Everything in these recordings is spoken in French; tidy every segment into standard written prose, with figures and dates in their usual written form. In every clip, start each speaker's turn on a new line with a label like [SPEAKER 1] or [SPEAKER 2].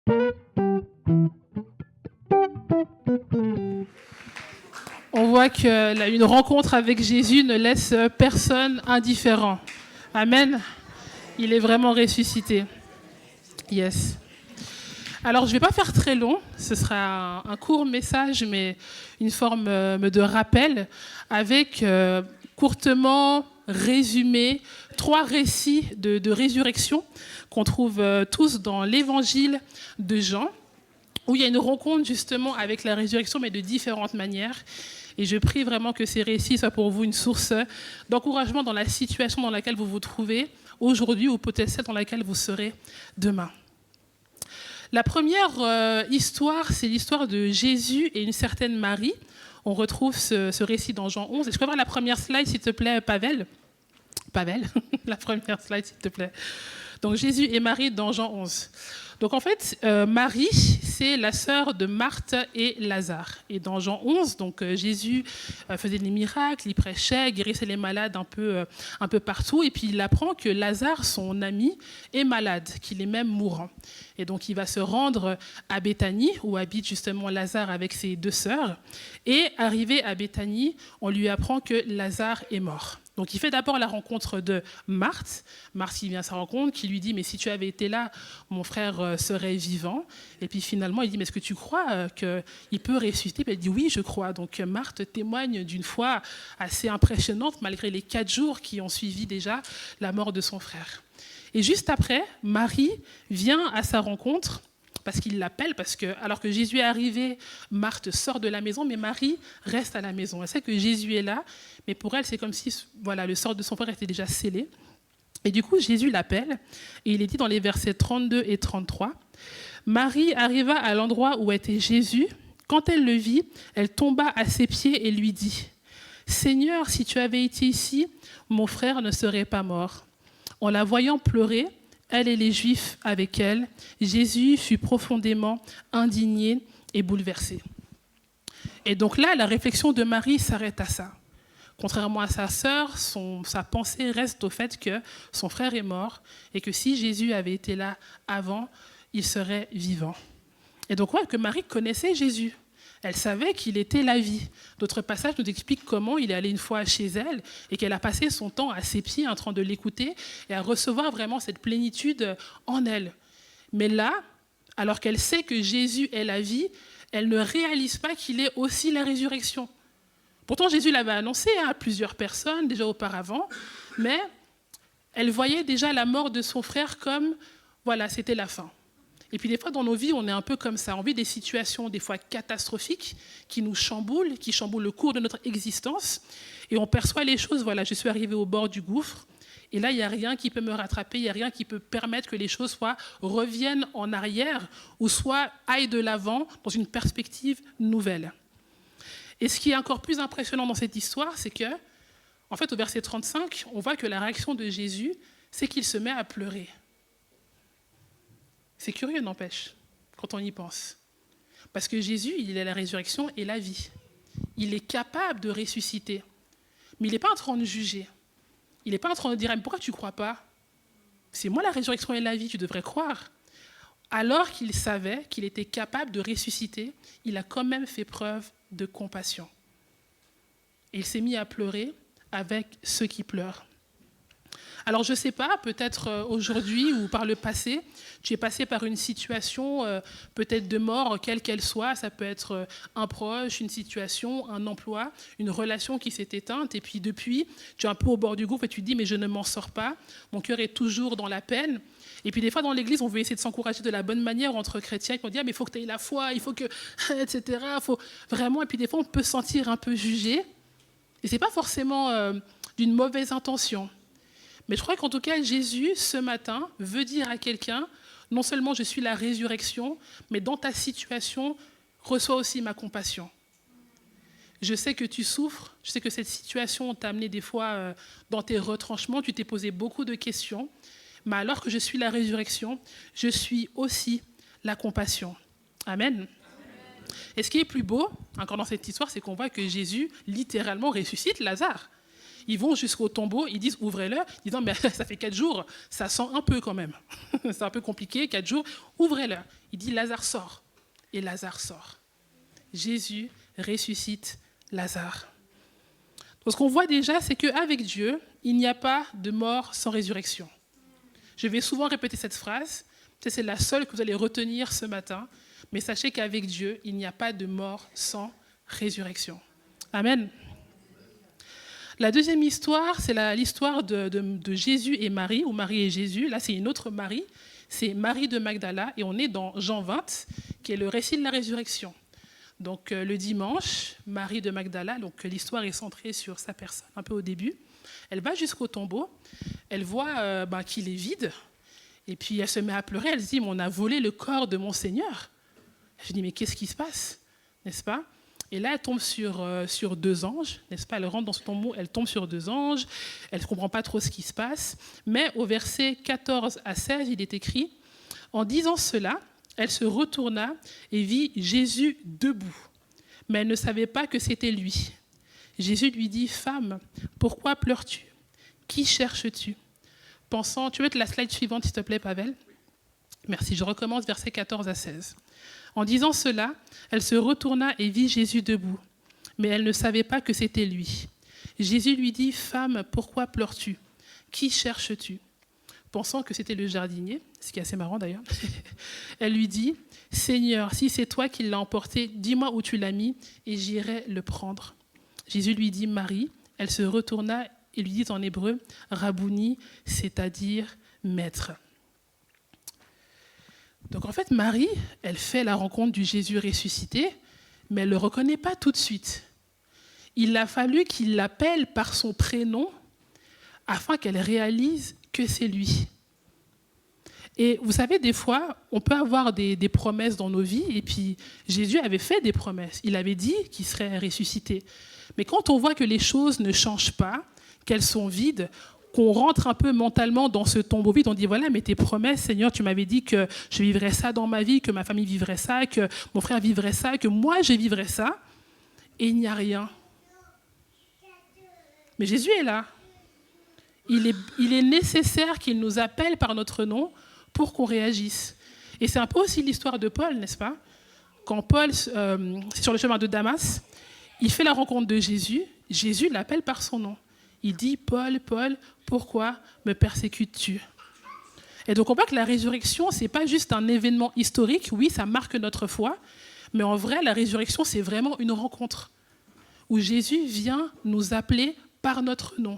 [SPEAKER 1] On voit qu'une rencontre avec Jésus ne laisse personne indifférent. Amen. Il est vraiment ressuscité. Yes. Alors, je ne vais pas faire très long. Ce sera un court message, mais une forme de rappel avec courtement résumé 3 récits de résurrection qu'on trouve tous dans l'évangile de Jean, où il y a une rencontre justement avec la résurrection, mais de différentes manières. Et je prie vraiment que ces récits soient pour vous une source d'encouragement dans la situation dans laquelle vous vous trouvez aujourd'hui ou peut-être celle dans laquelle vous serez demain. La première histoire, c'est l'histoire de Jésus et une certaine Marie. On retrouve ce récit dans Jean 11. Est-ce que je peux avoir la première slide, s'il te plaît, Pavel ? Pavel, la première slide, s'il te plaît. Donc Jésus et Marie dans Jean 11. Donc en fait, Marie, c'est la sœur de Marthe et Lazare. Et dans Jean 11, donc, Jésus faisait des miracles, il prêchait, guérissait les malades un peu partout. Et puis il apprend que Lazare, son ami, est malade, qu'il est même mourant. Et donc il va se rendre à Béthanie, où habite justement Lazare avec ses 2 sœurs. Et arrivé à Béthanie, on lui apprend que Lazare est mort. Donc il fait d'abord la rencontre de Marthe. Marthe qui vient à sa rencontre, qui lui dit « Mais si tu avais été là, mon frère serait vivant. » Et puis finalement, il dit « Mais est-ce que tu crois qu'il peut ressusciter ?» Elle dit « Oui, je crois. » Donc Marthe témoigne d'une foi assez impressionnante, malgré les 4 jours qui ont suivi déjà la mort de son frère. Et juste après, Marie vient à sa rencontre, parce qu'il l'appelle, parce que alors que Jésus est arrivé, Marthe sort de la maison, mais Marie reste à la maison. Elle sait que Jésus est là, mais pour elle, c'est comme si le sort de son frère était déjà scellé. Et du coup, Jésus l'appelle, et il est dit dans les versets 32 et 33, « Marie arriva à l'endroit où était Jésus. Quand elle le vit, elle tomba à ses pieds et lui dit, « Seigneur, si tu avais été ici, mon frère ne serait pas mort. » En la voyant pleurer, elle et les Juifs avec elle, Jésus fut profondément indigné et bouleversé. Et donc là, la réflexion de Marie s'arrête à ça. Contrairement à sa sœur, sa pensée reste au fait que son frère est mort et que si Jésus avait été là avant, il serait vivant. Et donc, que Marie connaissait Jésus. Elle savait qu'il était la vie. D'autres passages nous expliquent comment il est allé une fois chez elle et qu'elle a passé son temps à ses pieds en train de l'écouter et à recevoir vraiment cette plénitude en elle. Mais là, alors qu'elle sait que Jésus est la vie, elle ne réalise pas qu'il est aussi la résurrection. Pourtant, Jésus l'avait annoncé à plusieurs personnes déjà auparavant, mais elle voyait déjà la mort de son frère comme, c'était la fin. Et puis des fois, dans nos vies, on est un peu comme ça. On vit des situations des fois catastrophiques qui nous chamboulent, qui chamboulent le cours de notre existence. Et on perçoit les choses, je suis arrivé au bord du gouffre. Et là, il n'y a rien qui peut me rattraper, il n'y a rien qui peut permettre que les choses reviennent en arrière ou soit aillent de l'avant dans une perspective nouvelle. Et ce qui est encore plus impressionnant dans cette histoire, c'est que, en fait, au verset 35, on voit que la réaction de Jésus, c'est qu'il se met à pleurer. C'est curieux, n'empêche, quand on y pense. Parce que Jésus, il est la résurrection et la vie. Il est capable de ressusciter. Mais il n'est pas en train de juger. Il n'est pas en train de dire « Pourquoi tu ne crois pas ? C'est moi la résurrection et la vie, tu devrais croire. » Alors qu'il savait qu'il était capable de ressusciter, il a quand même fait preuve de compassion. Et il s'est mis à pleurer avec ceux qui pleurent. Alors je ne sais pas, peut-être aujourd'hui ou par le passé, tu es passé par une situation peut-être de mort, quelle qu'elle soit. Ça peut être un proche, une situation, un emploi, une relation qui s'est éteinte. Et puis depuis, tu es un peu au bord du gouffre et tu te dis « mais je ne m'en sors pas, mon cœur est toujours dans la peine ». Et puis des fois dans l'église, on veut essayer de s'encourager de la bonne manière entre chrétiens. On dit « mais il faut que tu aies la foi, il faut que… » etc. Faut vraiment. Et puis des fois, on peut se sentir un peu jugé. Et ce n'est pas forcément d'une mauvaise intention. Mais je crois qu'en tout cas, Jésus, ce matin, veut dire à quelqu'un, non seulement je suis la résurrection, mais dans ta situation, reçois aussi ma compassion. Je sais que tu souffres, je sais que cette situation t'a amené des fois dans tes retranchements, tu t'es posé beaucoup de questions, mais alors que je suis la résurrection, je suis aussi la compassion. Amen. Et ce qui est plus beau, encore dans cette histoire, c'est qu'on voit que Jésus, littéralement, ressuscite Lazare. Ils vont jusqu'au tombeau, ils disent ouvrez-le. Ils disent non, mais ça fait 4 jours, ça sent un peu quand même. C'est un peu compliqué, 4 jours, ouvrez-le. Il dit Lazare sort. Et Lazare sort. Jésus ressuscite Lazare. Donc, ce qu'on voit déjà, c'est qu'avec Dieu, il n'y a pas de mort sans résurrection. Je vais souvent répéter cette phrase. C'est la seule que vous allez retenir ce matin. Mais sachez qu'avec Dieu, il n'y a pas de mort sans résurrection. Amen. La deuxième histoire, c'est l'histoire de Jésus et Marie, ou Marie et Jésus. Là, c'est une autre Marie. C'est Marie de Magdala. Et on est dans Jean 20, qui est le récit de la résurrection. Donc, le dimanche, Marie de Magdala, donc l'histoire est centrée sur sa personne, un peu au début. Elle va jusqu'au tombeau. Elle voit qu'il est vide. Et puis, elle se met à pleurer. Elle se dit, on a volé le corps de mon Seigneur. Je dis, mais qu'est-ce qui se passe, n'est-ce pas? Et là, elle tombe sur 2 anges, n'est-ce pas? Elle rentre dans ce tombeau, elle tombe sur 2 anges, elle ne comprend pas trop ce qui se passe. Mais au verset 14 à 16, il est écrit, en disant cela, elle se retourna et vit Jésus debout. Mais elle ne savait pas que c'était lui. Jésus lui dit, femme, pourquoi pleures-tu? Qui cherches-tu? Pensant, tu veux être la slide suivante, s'il te plaît, Pavel? Merci, je recommence verset 14 à 16. En disant cela, elle se retourna et vit Jésus debout, mais elle ne savait pas que c'était lui. Jésus lui dit, femme, pourquoi pleures-tu? Qui cherches-tu? Pensant que c'était le jardinier, ce qui est assez marrant d'ailleurs, elle lui dit, Seigneur, si c'est toi qui l'as emporté, dis-moi où tu l'as mis et j'irai le prendre. Jésus lui dit, Marie. Elle se retourna et lui dit en hébreu, Rabouni, c'est-à-dire maître. Donc en fait, Marie, elle fait la rencontre du Jésus ressuscité, mais elle ne le reconnaît pas tout de suite. Il a fallu qu'il l'appelle par son prénom afin qu'elle réalise que c'est lui. Et vous savez, des fois, on peut avoir des promesses dans nos vies, et puis Jésus avait fait des promesses. Il avait dit qu'il serait ressuscité. Mais quand on voit que les choses ne changent pas, qu'elles sont vides, qu'on rentre un peu mentalement dans ce tombeau vide, on dit voilà, mais tes promesses, Seigneur, tu m'avais dit que je vivrais ça dans ma vie, que ma famille vivrait ça, que mon frère vivrait ça, que moi je vivrais ça, et il n'y a rien. Mais Jésus est là. Il est nécessaire qu'il nous appelle par notre nom pour qu'on réagisse. Et c'est un peu aussi l'histoire de Paul, n'est-ce pas? Quand Paul, c'est sur le chemin de Damas, il fait la rencontre de Jésus, Jésus l'appelle par son nom. Il dit, Paul, Paul, pourquoi me persécutes-tu? Et donc on voit que la résurrection, ce n'est pas juste un événement historique, oui, ça marque notre foi, mais en vrai, la résurrection, c'est vraiment une rencontre où Jésus vient nous appeler par notre nom,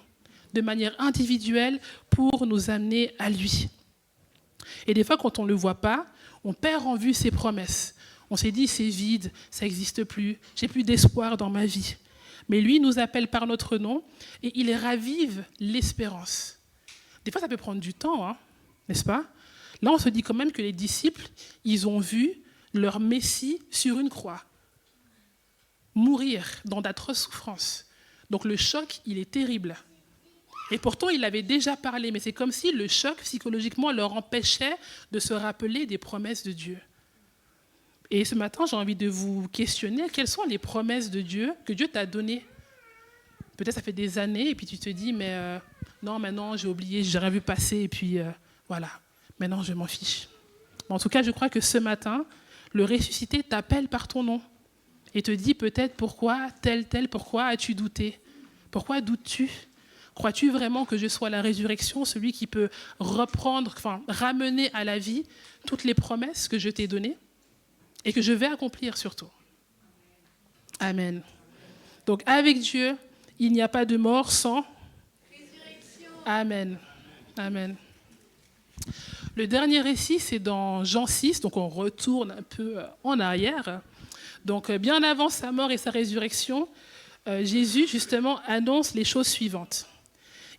[SPEAKER 1] de manière individuelle, pour nous amener à lui. Et des fois, quand on ne le voit pas, on perd en vue ses promesses. On s'est dit, c'est vide, ça n'existe plus, j'ai plus d'espoir dans ma vie. Mais lui nous appelle par notre nom et il ravive l'espérance. Des fois, ça peut prendre du temps, n'est-ce pas? Là, on se dit quand même que les disciples, ils ont vu leur Messie sur une croix, mourir dans d'atroces souffrances. Donc le choc, il est terrible. Et pourtant, il avait déjà parlé, mais c'est comme si le choc, psychologiquement, leur empêchait de se rappeler des promesses de Dieu. Et ce matin, j'ai envie de vous questionner, quelles sont les promesses de Dieu que Dieu t'a données? Peut-être ça fait des années, et puis tu te dis, mais non, maintenant j'ai oublié, j'ai rien vu passer, et puis voilà, maintenant je m'en fiche. Mais en tout cas, je crois que ce matin, le ressuscité t'appelle par ton nom et te dit peut-être pourquoi, tel, pourquoi as-tu douté? Pourquoi doutes-tu? Crois-tu vraiment que je sois la résurrection, celui qui peut ramener à la vie toutes les promesses que je t'ai données et que je vais accomplir surtout? Amen. Donc avec Dieu, il n'y a pas de mort sans résurrection. Amen. Amen. Le dernier récit, c'est dans Jean 6, donc on retourne un peu en arrière. Donc bien avant sa mort et sa résurrection, Jésus justement annonce les choses suivantes.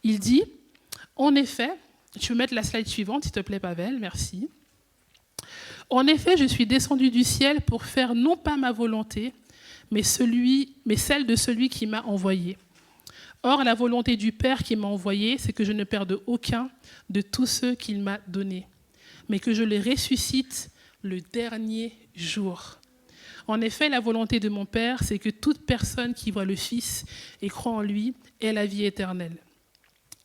[SPEAKER 1] Il dit, en effet, tu peux mettre la slide suivante, s'il te plaît, Pavel, merci. En effet, je suis descendu du ciel pour faire non pas ma volonté, mais celle de celui qui m'a envoyé. Or, la volonté du Père qui m'a envoyé, c'est que je ne perde aucun de tous ceux qu'il m'a donnés, mais que je les ressuscite le dernier jour. En effet, la volonté de mon Père, c'est que toute personne qui voit le Fils et croit en lui ait la vie éternelle.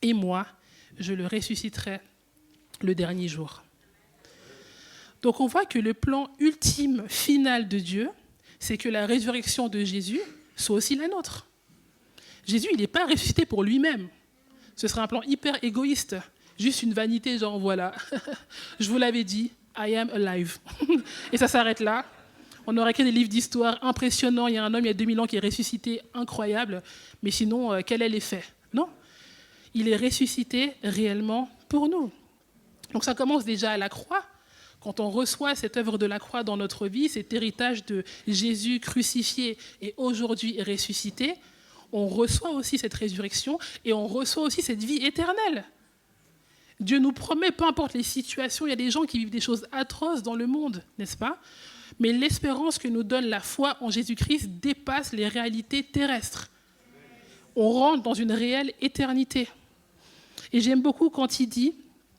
[SPEAKER 1] Et moi, je le ressusciterai le dernier jour. Donc on voit que le plan ultime, final de Dieu, c'est que la résurrection de Jésus soit aussi la nôtre. Jésus, il n'est pas ressuscité pour lui-même. Ce serait un plan hyper égoïste, juste une vanité, genre voilà, je vous l'avais dit, I am alive. Et ça s'arrête là. On aurait écrit des livres d'histoire impressionnants. Il y a un homme, il y a 2000 ans, qui est ressuscité, incroyable. Mais sinon, quel est l'effet? Non. Il est ressuscité réellement pour nous. Donc ça commence déjà à la croix. Quand on reçoit cette œuvre de la croix dans notre vie, cet héritage de Jésus crucifié et aujourd'hui ressuscité, on reçoit aussi cette résurrection et on reçoit aussi cette vie éternelle. Dieu nous promet, peu importe les situations, il y a des gens qui vivent des choses atroces dans le monde, n'est-ce pas? Mais l'espérance que nous donne la foi en Jésus-Christ dépasse les réalités terrestres. On rentre dans une réelle éternité. Et j'aime beaucoup quand il dit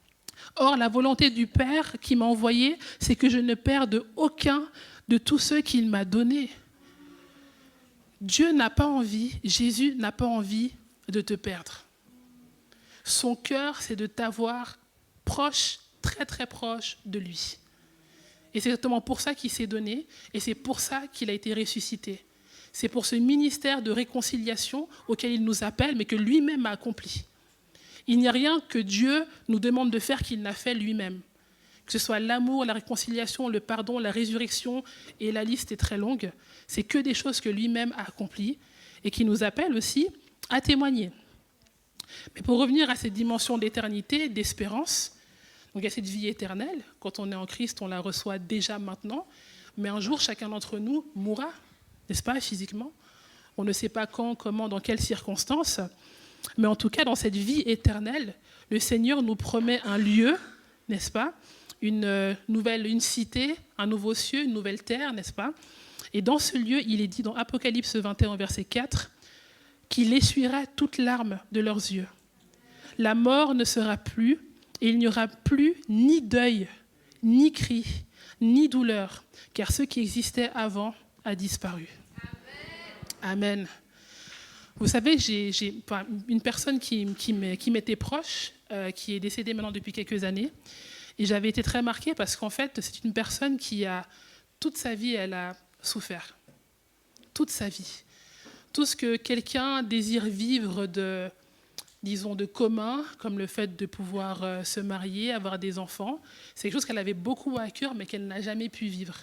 [SPEAKER 1] « Or, la volonté du Père qui m'a envoyé, c'est que je ne perde aucun de tous ceux qu'il m'a donnés. » Dieu n'a pas envie, Jésus n'a pas envie de te perdre. Son cœur, c'est de t'avoir proche, très très proche de lui. Et c'est exactement pour ça qu'il s'est donné, et c'est pour ça qu'il a été ressuscité. C'est pour ce ministère de réconciliation auquel il nous appelle, mais que lui-même a accompli. Il n'y a rien que Dieu nous demande de faire qu'il n'a fait lui-même. Que ce soit l'amour, la réconciliation, le pardon, la résurrection, et la liste est très longue. C'est que des choses que lui-même a accomplies et qui nous appellent aussi à témoigner. Mais pour revenir à cette dimension d'éternité, d'espérance, donc il y a cette vie éternelle. Quand on est en Christ, on la reçoit déjà maintenant. Mais un jour, chacun d'entre nous mourra, n'est-ce pas, physiquement? On ne sait pas quand, comment, dans quelles circonstances. Mais en tout cas, dans cette vie éternelle, le Seigneur nous promet un lieu, n'est-ce pas? Une cité, un nouveau ciel, une nouvelle terre, n'est-ce pas? Et dans ce lieu, il est dit dans Apocalypse 21, verset 4, qu'il essuiera toute larme de leurs yeux. La mort ne sera plus, et il n'y aura plus ni deuil, ni cri, ni douleur, car ce qui existait avant a disparu. Amen. Vous savez, j'ai une personne qui m'était proche, qui est décédée maintenant depuis quelques années, et j'avais été très marquée parce qu'en fait, c'est une personne qui a, toute sa vie, elle a souffert. Toute sa vie. Tout ce que quelqu'un désire vivre de commun, comme le fait de pouvoir se marier, avoir des enfants, c'est quelque chose qu'elle avait beaucoup à cœur, mais qu'elle n'a jamais pu vivre.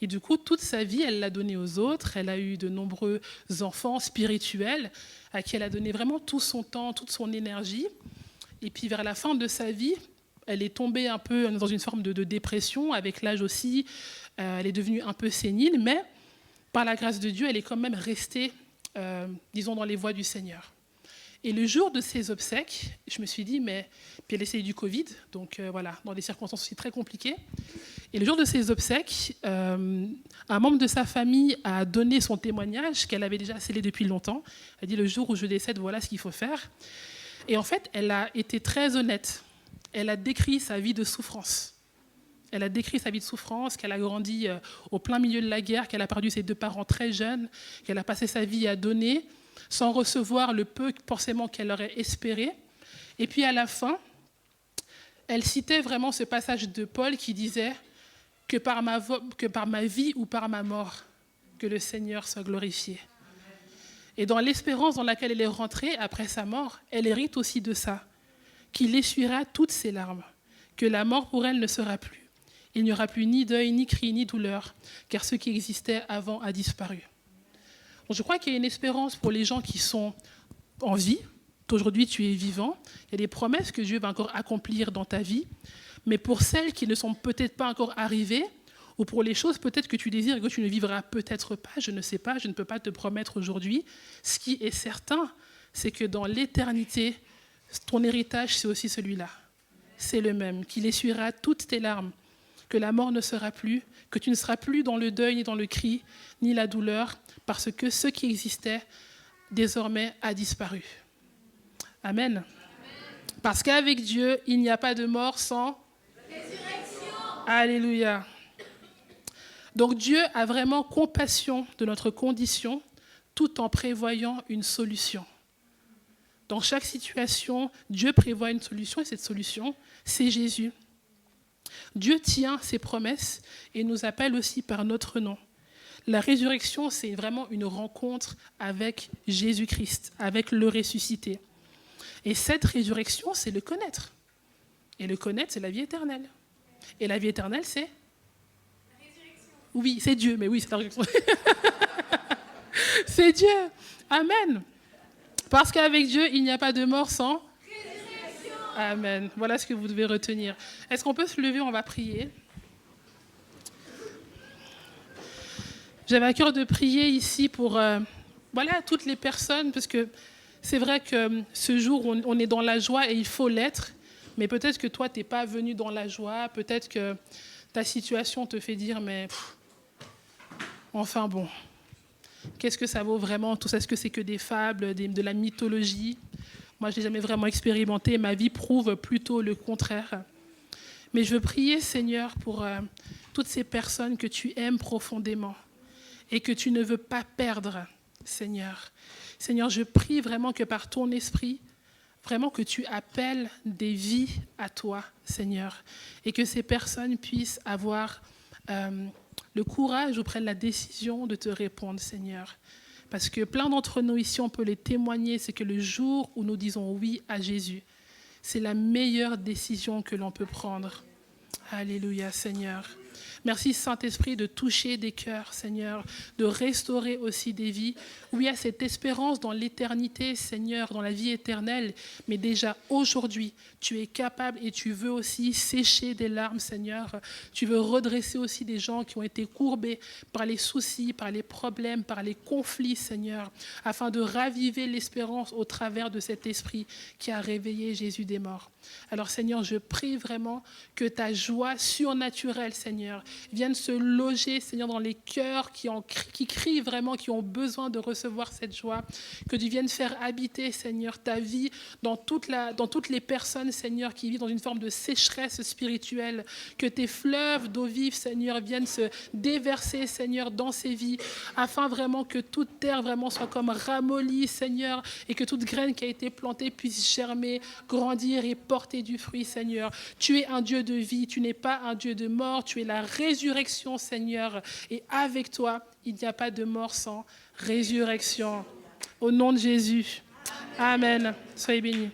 [SPEAKER 1] Et du coup, toute sa vie, elle l'a donnée aux autres. Elle a eu de nombreux enfants spirituels à qui elle a donné vraiment tout son temps, toute son énergie. Et puis, vers la fin de sa vie, elle est tombée un peu dans une forme de dépression. Avec l'âge aussi, elle est devenue un peu sénile, mais par la grâce de Dieu, elle est quand même restée, dans les voies du Seigneur. Et le jour de ses obsèques, je me suis dit, puis elle essayait du Covid, donc voilà, dans des circonstances aussi très compliquées. Et le jour de ses obsèques, un membre de sa famille a donné son témoignage qu'elle avait déjà scellé depuis longtemps. Elle a dit, le jour où je décède, voilà ce qu'il faut faire. Et en fait, elle a été très honnête. Elle a décrit sa vie de souffrance. Elle a décrit sa vie de souffrance, qu'elle a grandi au plein milieu de la guerre, qu'elle a perdu ses 2 parents très jeunes, qu'elle a passé sa vie à donner, sans recevoir le peu forcément qu'elle aurait espéré. Et puis à la fin, elle citait vraiment ce passage de Paul qui disait que par ma vie ou par ma mort, que le Seigneur soit glorifié. Et dans l'espérance dans laquelle elle est rentrée après sa mort, elle hérite aussi de ça, qu'il essuiera toutes ses larmes, que la mort pour elle ne sera plus. Il n'y aura plus ni deuil, ni cri, ni douleur, car ce qui existait avant a disparu. Donc je crois qu'il y a une espérance pour les gens qui sont en vie. Aujourd'hui, tu es vivant. Il y a des promesses que Dieu va encore accomplir dans ta vie. Mais pour celles qui ne sont peut-être pas encore arrivées, ou pour les choses peut-être que tu désires et que tu ne vivras peut-être pas, je ne sais pas, je ne peux pas te promettre aujourd'hui. Ce qui est certain, c'est que dans l'éternité, ton héritage, c'est aussi celui-là. C'est le même, qu'il essuiera toutes tes larmes, que la mort ne sera plus, que tu ne seras plus dans le deuil, ni dans le cri, ni la douleur, parce que ce qui existait, désormais, a disparu. Amen. Amen. Parce qu'avec Dieu, il n'y a pas de mort sans résurrection. Alléluia. Donc Dieu a vraiment compassion de notre condition tout en prévoyant une solution. Dans chaque situation, Dieu prévoit une solution et cette solution, c'est Jésus. Dieu tient ses promesses et nous appelle aussi par notre nom. La résurrection, c'est vraiment une rencontre avec Jésus-Christ, avec le ressuscité. Et cette résurrection, c'est le connaître. Et le connaître, c'est la vie éternelle. Et la vie éternelle, c'est ? La résurrection. Oui, c'est Dieu, mais oui, c'est la résurrection. C'est Dieu. Amen. Parce qu'avec Dieu, il n'y a pas de mort sans résurrection. Amen. Voilà ce que vous devez retenir. Est-ce qu'on peut se lever ? On va prier. J'avais à cœur de prier ici pour toutes les personnes, parce que c'est vrai que ce jour, on est dans la joie et il faut l'être, mais peut-être que toi, tu n'es pas venu dans la joie, peut-être que ta situation te fait dire, mais enfin bon, qu'est-ce que ça vaut vraiment tout ça? Est-ce que c'est que des fables, de la mythologie? Moi, je n'ai jamais vraiment expérimenté, ma vie prouve plutôt le contraire. Mais je veux prier, Seigneur, pour toutes ces personnes que tu aimes profondément et que tu ne veux pas perdre, Seigneur. Seigneur, je prie vraiment que par ton esprit, vraiment que tu appelles des vies à toi, Seigneur, et que ces personnes puissent avoir le courage ou prennent la décision de te répondre, Seigneur. Parce que plein d'entre nous ici, on peut les témoigner, c'est que le jour où nous disons oui à Jésus, c'est la meilleure décision que l'on peut prendre. Alléluia, Seigneur. Merci, Saint-Esprit, de toucher des cœurs, Seigneur, de restaurer aussi des vies. Oui, il y a cette espérance dans l'éternité, Seigneur, dans la vie éternelle. Mais déjà, aujourd'hui, tu es capable et tu veux aussi sécher des larmes, Seigneur. Tu veux redresser aussi des gens qui ont été courbés par les soucis, par les problèmes, par les conflits, Seigneur, afin de raviver l'espérance au travers de cet esprit qui a réveillé Jésus des morts. Alors, Seigneur, je prie vraiment que ta joie surnaturelle, Seigneur, vienne se loger, Seigneur, dans les cœurs qui crient vraiment, qui ont besoin de recevoir cette joie. Que tu viennes faire habiter, Seigneur, ta vie dans toutes les personnes, Seigneur, qui vivent dans une forme de sécheresse spirituelle. Que tes fleuves d'eau vive, Seigneur, viennent se déverser, Seigneur, dans ces vies, afin vraiment que toute terre vraiment soit comme ramollie, Seigneur, et que toute graine qui a été plantée puisse germer, grandir et porter du fruit, Seigneur. Tu es un Dieu de vie, tu n'es pas un Dieu de mort, tu es la résurrection, Seigneur. Et avec toi, il n'y a pas de mort sans résurrection. Au nom de Jésus. Amen. Soyez bénis.